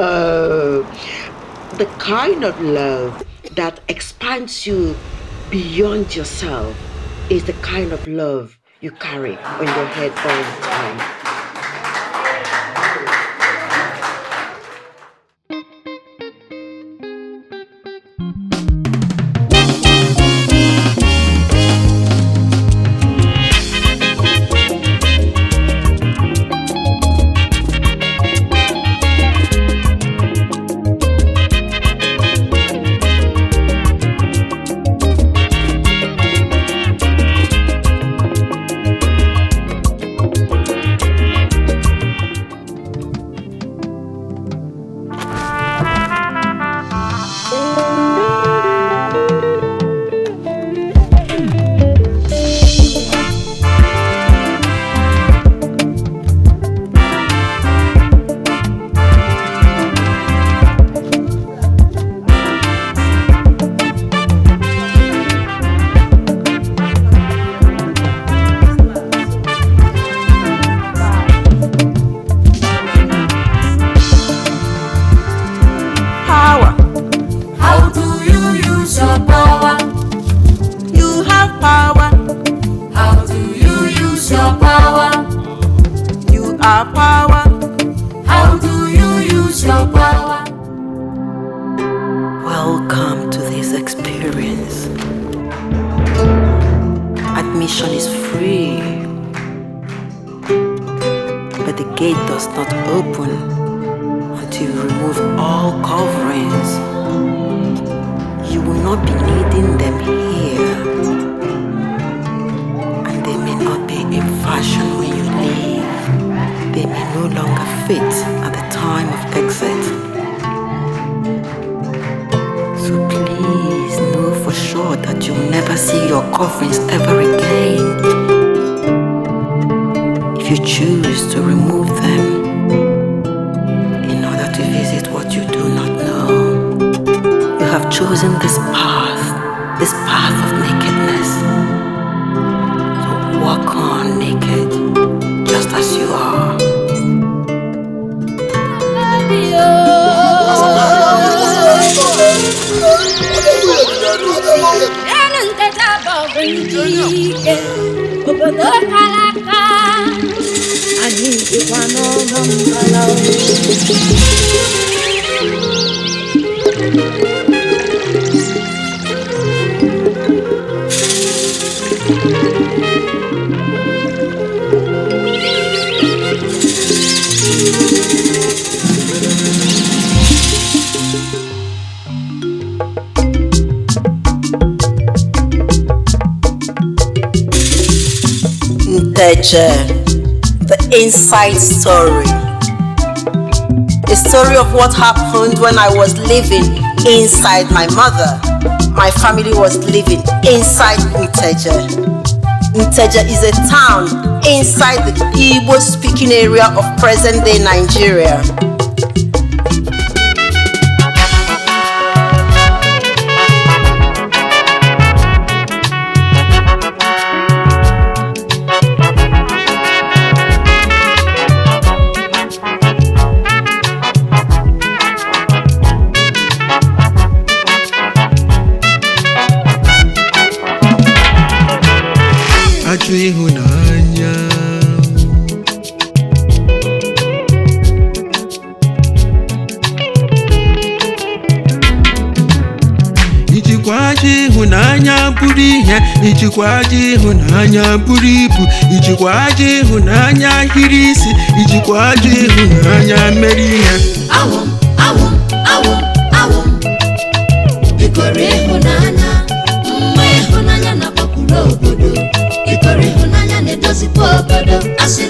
The kind of love that expands you beyond yourself is the kind of love you carry on your head all the time. Welcome to this experience. Admission is free, but the gate does not open until you remove all coverings. You will not be needing them here, and they may not be in fashion when you leave. They may no longer fit at the time of exit. So please know for sure that you'll never see your coverings ever again. If you choose to remove them in order to visit what you do not know, you have chosen this path of nakedness. So walk on naked, just as you are. Nkechi, the inside story. The story of what happened when I was living inside my mother. My family was living inside Nkechi. Nkechi is a town inside the Igbo-speaking area of present-day Nigeria. Ihunanya Ijikwaji ihunanya buru ihe, ijikwaji ihunanya buru ibu, ijikwaji ihunanya hiri isi, ijikwaji ihunanya mere ihe. Awum ikore ihunanya, mma ihunanya na kpọpụrụ obodo. Ikore ihunanya na-edozikwa obodo. Asị